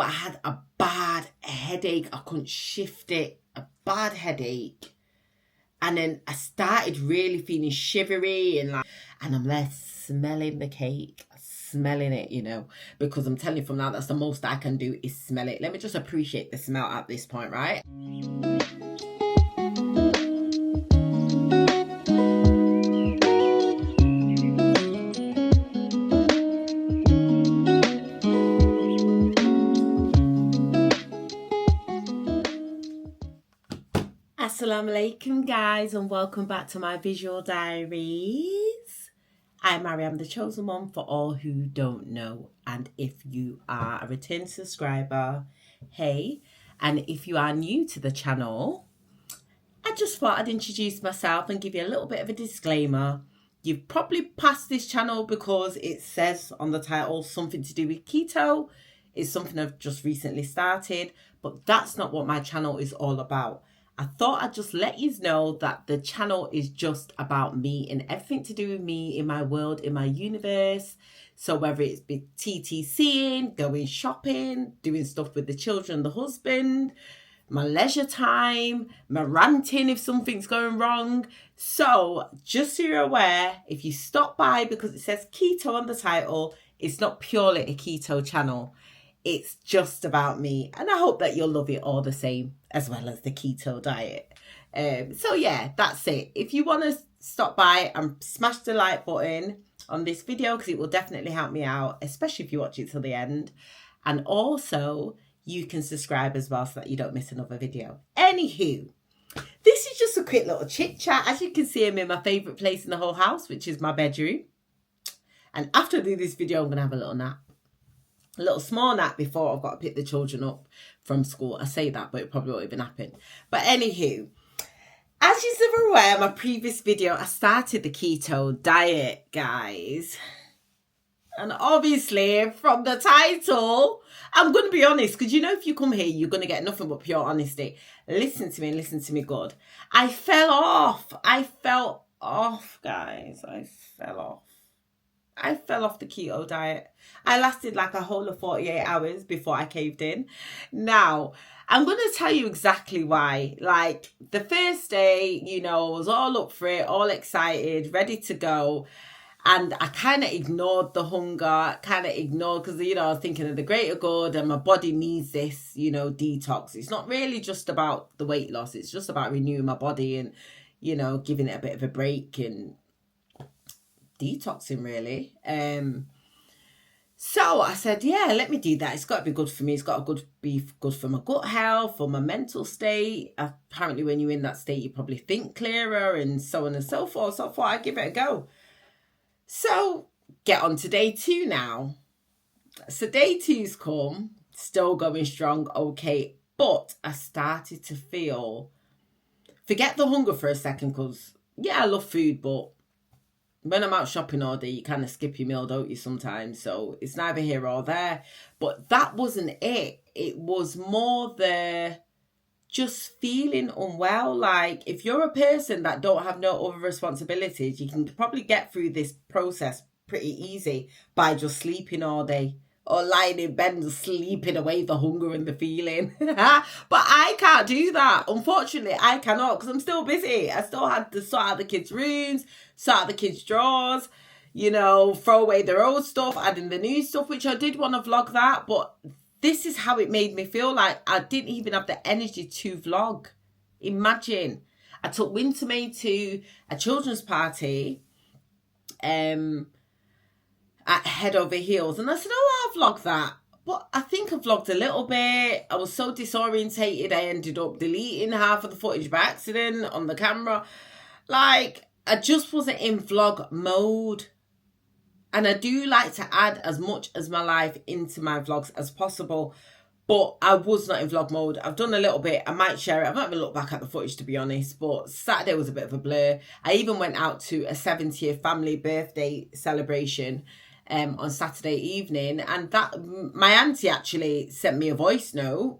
but I had a bad headache. I couldn't shift it, a bad headache. And then I started really feeling shivery and I'm there smelling the cake, smelling it, you know, because I'm telling you from now, that's the most I can do is smell it. Let me just appreciate the smell at this point, right? Assalamu alaikum guys, and welcome back to my visual diaries. I'm Maryamthechosenone for all who don't know, and if you are a return subscriber, hey, and if you are new to the channel, I just thought I'd introduce myself and give you a little bit of a disclaimer. You've probably passed this channel because it says on the title something to do with keto. It's something I've just recently started, but that's not what my channel is all about. I thought I'd just let you know that the channel is just about me and everything to do with me in my world, in my universe. So whether it's be TTCing, going shopping, doing stuff with the children, the husband, my leisure time, my ranting if something's going wrong. So just so you're aware, if you stop by because it says keto on the title, it's not purely a keto channel. It's just about me, and I hope that you'll love it all the same, as well as the keto diet. So yeah, that's it. If you want to stop by and smash the like button on this video, because it will definitely help me out, especially if you watch it till the end. And also, you can subscribe as well so that you don't miss another video. Anywho, this is just a quick little chit chat. As you can see, I'm in my favourite place in the whole house, which is my bedroom. And after I do this video, I'm going to have a little nap. A little small nap before I've got to pick the children up from school. I say that, but it probably won't even happen. But anywho, as you're aware, my previous video, I started the keto diet, guys. And obviously, from the title, I'm going to be honest, because you know, if you come here, you're going to get nothing but pure honesty. Listen to me and listen to me good. I fell off. I fell off, guys. I fell off the keto diet. I lasted like a whole of 48 hours before I caved in. Now, I'm going to tell you exactly why. Like, the first day, you know, I was all up for it, all excited, ready to go. And I kind of ignored the hunger, because, you know, I was thinking of the greater good and my body needs this, you know, detox. It's not really just about the weight loss. It's just about renewing my body and, you know, giving it a bit of a break and detoxing, really. So I said, yeah, let me do that. It's got to be good for me. It's got to be good for my gut health, for my mental state. Apparently, when you're in that state, you probably think clearer and so on and so forth. So I thought I'd give it a go. So get on to day 2 now. So day 2's come, still going strong, okay. But I started to forget the hunger for a second, because, yeah, I love food, but when I'm out shopping all day, you kind of skip your meal, don't you, sometimes? So it's neither here or there. But that wasn't it. It was more the just feeling unwell. Like, if you're a person that don't have no other responsibilities, you can probably get through this process pretty easy by just sleeping all day. Or lying in bed and sleeping away the hunger and the feeling. But I can't do that. Unfortunately, I cannot, because I'm still busy. I still had to sort out the kids' rooms, sort out the kids' drawers, you know, throw away their old stuff, add in the new stuff, which I did want to vlog that. But this is how it made me feel. Like, I didn't even have the energy to vlog. Imagine. I took Wintermaid to a children's party. At head over heels, and I said, oh, I'll vlog that. But I think I vlogged a little bit. I was so disorientated, I ended up deleting half of the footage by accident on the camera. Like, I just wasn't in vlog mode. And I do like to add as much as my life into my vlogs as possible, but I was not in vlog mode. I've done a little bit. I might share it. I've not even looked back at the footage, to be honest, but Saturday was a bit of a blur. I even went out to a 70th family birthday celebration on Saturday evening, and that my auntie actually sent me a voice note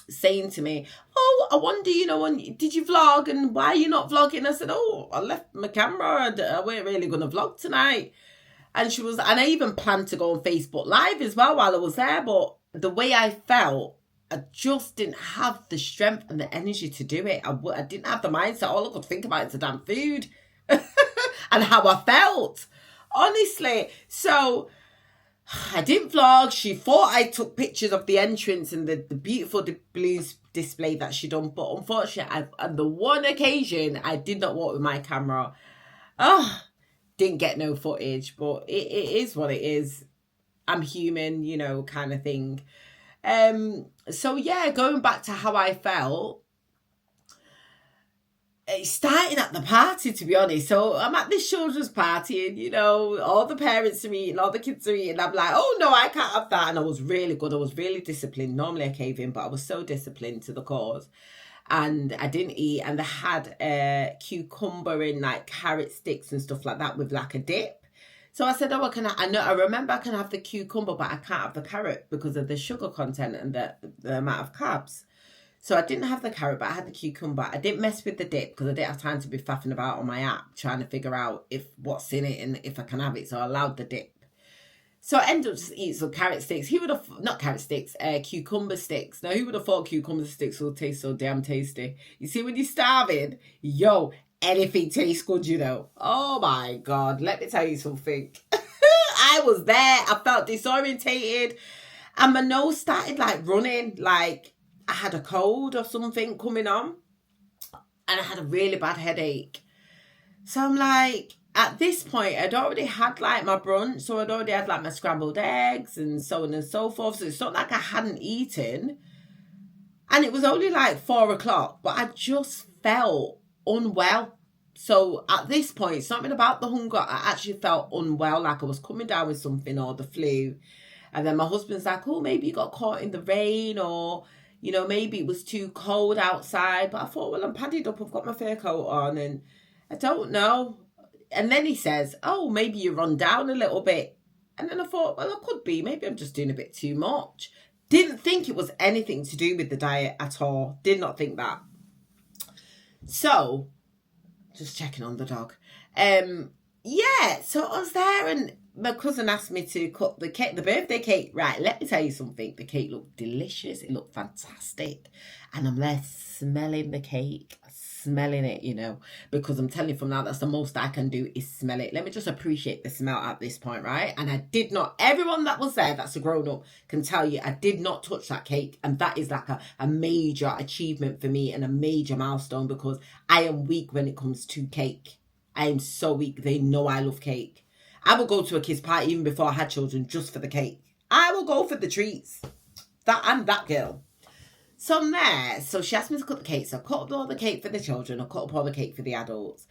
saying to me, oh, I wonder, you know, did you vlog, and why are you not vlogging? I said, oh, I left my camera, I weren't really going to vlog tonight. And she was, and I even planned to go on Facebook Live as well while I was there, but the way I felt, I just didn't have the strength and the energy to do it. I didn't have the mindset. All I could think about is the damn food and how I felt. Honestly. So I didn't vlog. She thought I took pictures of the entrance and the beautiful balloons display that she done. But unfortunately, on the one occasion, I did not walk with my camera. Didn't get no footage. But it is what it is. I'm human, you know, kind of thing. So yeah, going back to how I felt, it started at the party, to be honest. So I'm at this children's party and, you know, all the parents are eating, all the kids are eating. I'm like, oh no, I can't have that. And I was really good. I was really disciplined. Normally I cave in, but I was so disciplined to the cause. And I didn't eat. And they had cucumber and like carrot sticks and stuff like that with like a dip. So I said, oh, I remember I can have the cucumber, but I can't have the carrot because of the sugar content and the amount of carbs. So I didn't have the carrot, but I had the cucumber. I didn't mess with the dip because I didn't have time to be faffing about on my app trying to figure out what's in it and if I can have it. So I allowed the dip. So I ended up just eating some carrot sticks. Not carrot sticks, cucumber sticks. Now, who would have thought cucumber sticks would taste so damn tasty? You see, when you're starving, anything tastes good, you know. Oh my God, let me tell you something. I was there, I felt disorientated, and my nose started like running, like I had a cold or something coming on, and I had a really bad headache. So I'm like, at this point, I'd already had like my brunch, so I'd already had like my scrambled eggs and so on and so forth. So it's not like I hadn't eaten. And it was only like 4:00, but I just felt unwell. So at this point, something about the hunger, I actually felt unwell, like I was coming down with something or the flu. And then my husband's like, oh, maybe you got caught in the rain, or, you know, maybe it was too cold outside. But I thought, well, I'm padded up, I've got my fur coat on, and I don't know. And then he says, oh, maybe you run down a little bit. And then I thought, well, I could be. Maybe I'm just doing a bit too much. Didn't think it was anything to do with the diet at all. Did not think that. So, just checking on the dog. Yeah, so I was there and my cousin asked me to cut the cake, the birthday cake. Right, let me tell you something. The cake looked delicious. It looked fantastic. And I'm there smelling the cake, smelling it, you know, because I'm telling you from now, that's the most I can do is smell it. Let me just appreciate the smell at this point, right? And I did not, everyone that was there that's a grown-up can tell you, I did not touch that cake. And that is like a major achievement for me and a major milestone because I am weak when it comes to cake. I am so weak. They know I love cake. I will go to a kid's party even before I had children just for the cake. I will go for the treats. I'm that girl. So I'm there. So she asked me to cut the cake. So I cut up all the cake for the children. I cut up all the cake for the adults.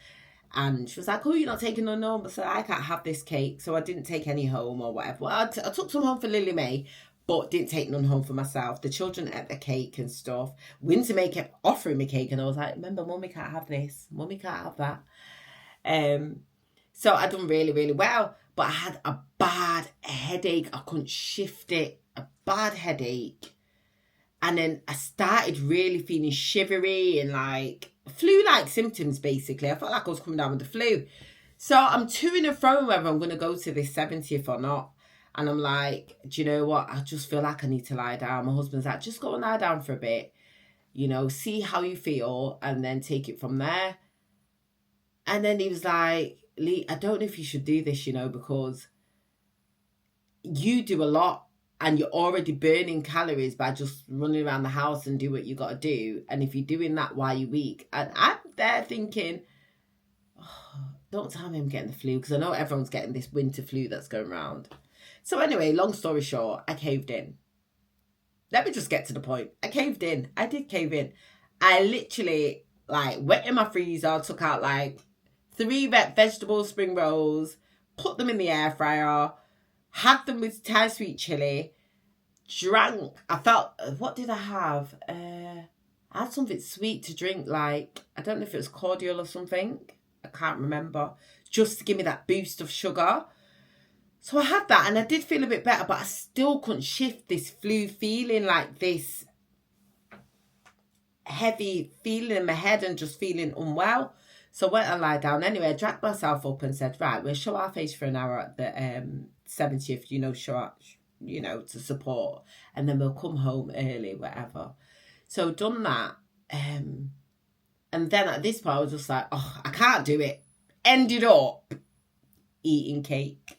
And she was like, oh, you're not taking none home? I said, I can't have this cake. So I didn't take any home or whatever. Well, I took some home for Lily May, but didn't take none home for myself. The children ate the cake and stuff. Winter May kept offering me cake. And I was like, remember, Mummy can't have this. Mummy can't have that. So I done really, really well. But I had a bad headache. I couldn't shift it. A bad headache. And then I started really feeling shivery and like flu-like symptoms, basically. I felt like I was coming down with the flu. So I'm to and fro whether I'm going to go to this 70th or not. And I'm like, do you know what? I just feel like I need to lie down. My husband's like, just go and lie down for a bit. You know, see how you feel and then take it from there. And then he was like, Lee, I don't know if you should do this, you know, because you do a lot. And you're already burning calories by just running around the house and do what you got to do. And if you're doing that while you're weak, and I'm there thinking, oh, don't tell me I'm getting the flu because I know everyone's getting this winter flu that's going around. So anyway, long story short, I caved in. Let me just get to the point. I caved in. I did cave in. I literally went in my freezer, took out 3 vegetable spring rolls, put them in the air fryer, had them with Thai sweet chili, drank. What did I have? I had something sweet to drink, I don't know if it was cordial or something. I can't remember. Just to give me that boost of sugar. So I had that and I did feel a bit better, but I still couldn't shift this flu feeling, like this heavy feeling in my head and just feeling unwell. So I went and lie down. Anyway, I dragged myself up and said, right, we'll show our face for an hour at the 70th, you know, show you know, to support. And then we'll come home early, whatever. So done that. And then at this point, I was just like, oh, I can't do it. Ended up eating cake.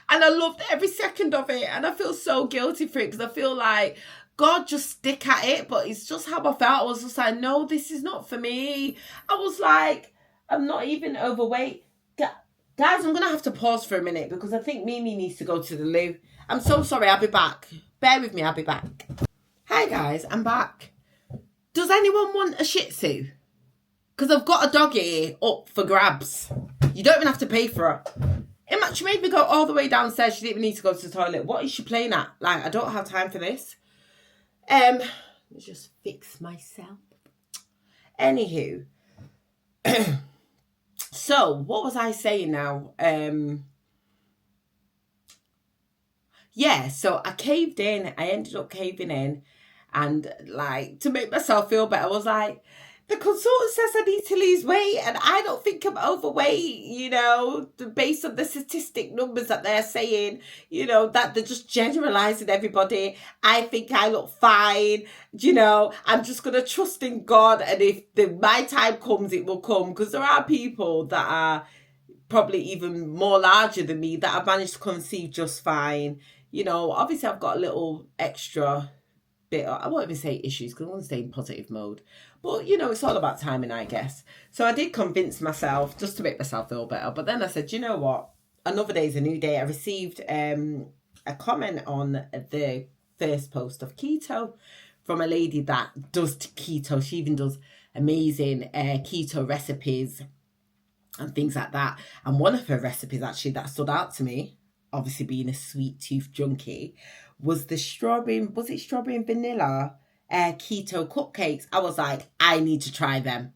And I loved every second of it. And I feel so guilty for it because I feel like, God, just stick at it. But it's just how I felt. I was just like, no, this is not for me. I was like, I'm not even overweight. Guys, I'm going to have to pause for a minute because I think Mimi needs to go to the loo. I'm so sorry. I'll be back. Bear with me. I'll be back. Hi, guys. I'm back. Does anyone want a Shih Tzu? Because I've got a doggy up for grabs. You don't even have to pay for her. She made me go all the way downstairs. She didn't even need to go to the toilet. What is she playing at? Like, I don't have time for this. Let me just fix myself. Anywho. So, what was I saying now? Yeah, so I caved in. I ended up caving in. And, like, to make myself feel better, I was like, the consultant says I need to lose weight and I don't think I'm overweight, you know, based on the statistic numbers that they're saying, you know, that they're just generalizing everybody. I think I look fine, you know, I'm just going to trust in God. And if my time comes, it will come. Because there are people that are probably even more larger than me that have managed to conceive just fine. You know, obviously I've got a little extra bit, I won't even say issues because I want to stay in positive mode. But, you know, it's all about timing, I guess. So I did convince myself just to make myself feel better. But then I said, you know what? Another day is a new day. I received a comment on the first post of Keto from a lady that does keto. She even does amazing keto recipes and things like that. And one of her recipes actually that stood out to me, obviously being a sweet tooth junkie, was the strawberry and vanilla keto cupcakes. I was like, I need to try them.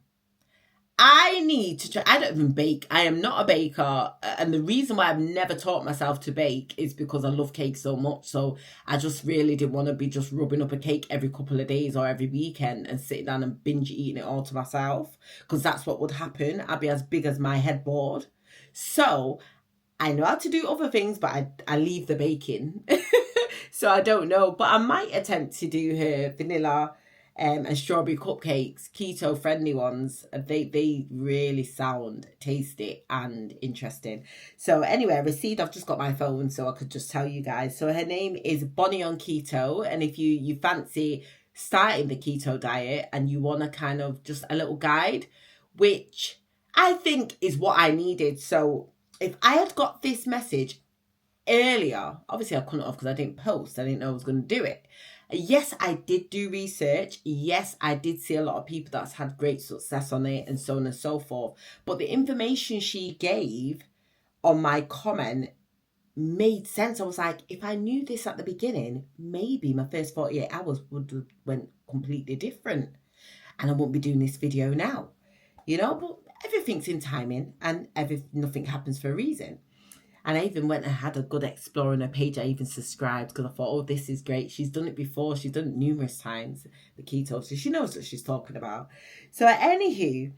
I don't even bake. I am not a baker. And the reason why I've never taught myself to bake is because I love cake so much. So I just really didn't want to be just rubbing up a cake every couple of days or every weekend and sitting down and binge eating it all to myself. Because that's what would happen. I'd be as big as my headboard. So I know how to do other things, but I leave the baking. So I don't know. But I might attempt to do her vanilla and strawberry cupcakes, keto friendly ones. They really sound tasty and interesting. So anyway, I've just got my phone so I could just tell you guys. So her name is Bonnie on Keto. And if you fancy starting the keto diet and you want a kind of just a little guide, which I think is what I needed. So if I had got this message earlier, obviously I couldn't have because I didn't post. I didn't know I was going to do it. Yes, I did do research. Yes, I did see a lot of people that's had great success on it and so on and so forth. But the information she gave on my comment made sense. I was like, if I knew this at the beginning, maybe my first 48 hours would have went completely different. And I wouldn't be doing this video now. You know, but everything's in timing and nothing happens for a reason. And I even went and had a good explore on her page. I even subscribed because I thought, oh, this is great. She's done it before. She's done it numerous times, the keto. So she knows what she's talking about. So anywho,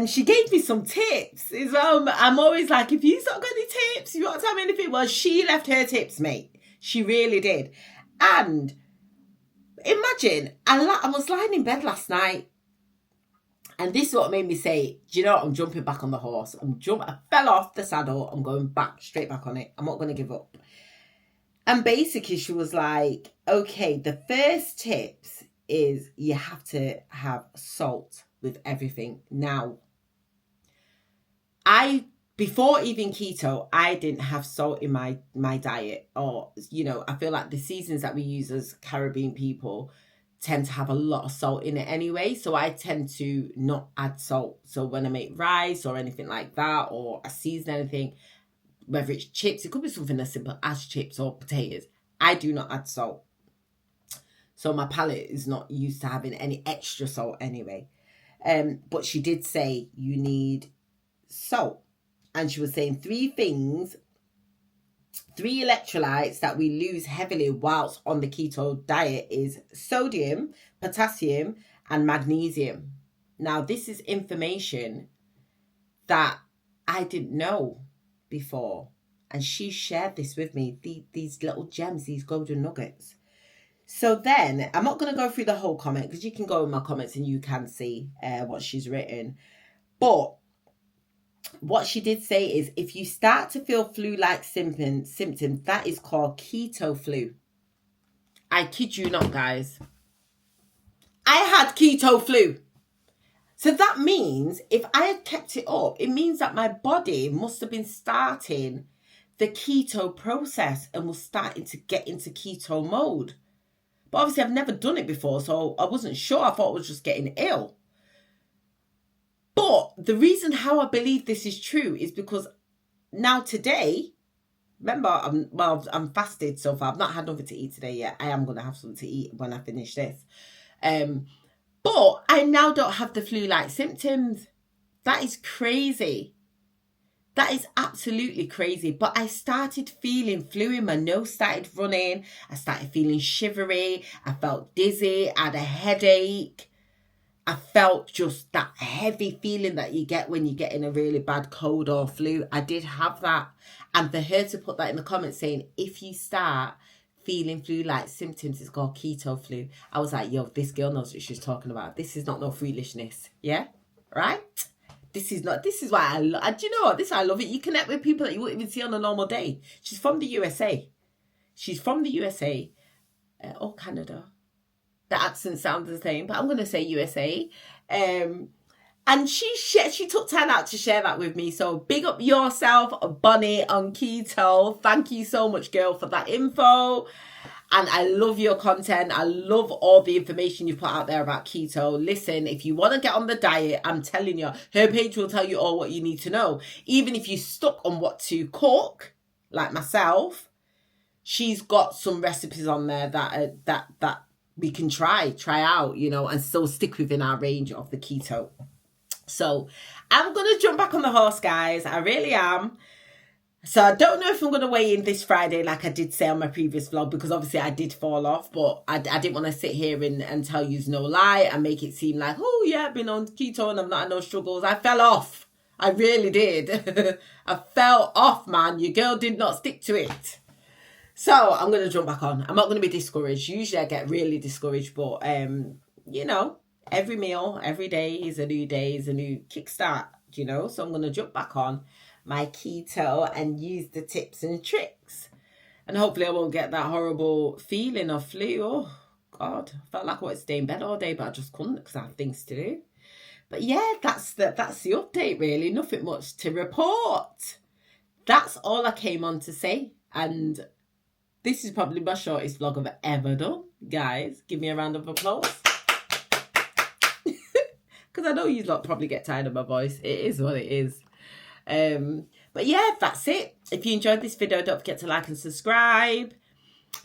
she gave me some tips as well. I'm always like, if you've not got any tips, you want to tell me anything? Well, she left her tips, mate. She really did. And imagine, I was lying in bed last night. And this is what made me say, do you know what? I'm jumping back on the horse. I fell off the saddle. I'm going straight back on it. I'm not going to give up. And basically she was like, okay, the first tips is you have to have salt with everything. Now, before even keto, I didn't have salt in my diet. Or, you know, I feel like the seasons that we use as Caribbean people tend to have a lot of salt in it anyway, so I tend to not add salt. So when I make rice or anything like that, or I season anything, whether it's chips, it could be something as simple as chips or potatoes, I do not add salt. So my palate is not used to having any extra salt anyway. But she did say you need salt, and she was saying 3 electrolytes that we lose heavily whilst on the keto diet is sodium, potassium, and magnesium. Now, this is information that I didn't know before. And she shared this with me, these little gems, these golden nuggets. So then, I'm not going to go through the whole comment because you can go in my comments and you can see what she's written. But what she did say is, if you start to feel flu-like symptoms, that is called keto flu. I kid you not, guys. I had keto flu. So that means if I had kept it up, it means that my body must have been starting the keto process and was starting to get into keto mode. But obviously I've never done it before, so I wasn't sure. I thought I was just getting ill. But the reason how I believe this is true is because now today, remember, I'm fasted so far. I've not had nothing to eat today yet. I am going to have something to eat when I finish this. But I now don't have the flu-like symptoms. That is crazy. That is absolutely crazy. But I started feeling flu in my nose, started running. I started feeling shivery. I felt dizzy. I had a headache. I felt just that heavy feeling that you get when you get in a really bad cold or flu. I did have that. And for her to put that in the comments saying, if you start feeling flu-like symptoms, it's called keto flu. I was like, yo, this girl knows what she's talking about. This is not no foolishness. Yeah? Right? This is why I love, do you know what? This I love it. You connect with people that you wouldn't even see on a normal day. She's from the USA. She's from the USA. Or Canada. The accent sounds the same, but I'm going to say USA. And she took time out to share that with me. So big up yourself, Bonnie on keto. Thank you so much, girl, for that info. And I love your content. I love all the information you put out there about keto. Listen, if you want to get on the diet, I'm telling you, her page will tell you all what you need to know. Even if you're stuck on what to cook, like myself, she's got some recipes on there that we can try out, you know, and still stick within our range of the keto. So I'm going to jump back on the horse, guys. I really am. So I don't know if I'm going to weigh in this Friday like I did say on my previous vlog, because obviously I did fall off, but I didn't want to sit here and tell you no lie and make it seem like, oh yeah, I've been on keto and I've not had no struggles. I fell off. I really did. I fell off, man. Your girl did not stick to it. So I'm going to jump back on. I'm not going to be discouraged. Usually I get really discouraged, but you know, every meal, every day is a new kickstart, you know. So I'm going to jump back on my keto and use the tips and tricks. And hopefully I won't get that horrible feeling of flu. Oh, God. I felt like I wanted to stay in bed all day, but I just couldn't because I have things to do. But yeah, that's the update, really. Nothing much to report. That's all I came on to say. And this is probably my shortest vlog I've ever done. Guys, give me a round of applause. Because I know you lot probably get tired of my voice. It is what it is. But yeah, that's it. If you enjoyed this video, don't forget to like and subscribe.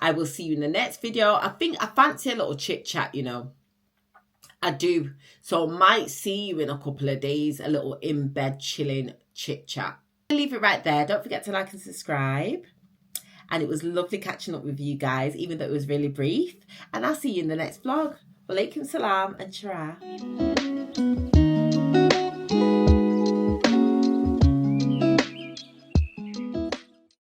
I will see you in the next video. I think I fancy a little chit chat, you know. I do. So might see you in a couple of days, a little in bed chilling chit chat. I'll leave it right there. Don't forget to like and subscribe. And it was lovely catching up with you guys, even though it was really brief. And I'll see you in the next vlog. Walaikum salam and shara.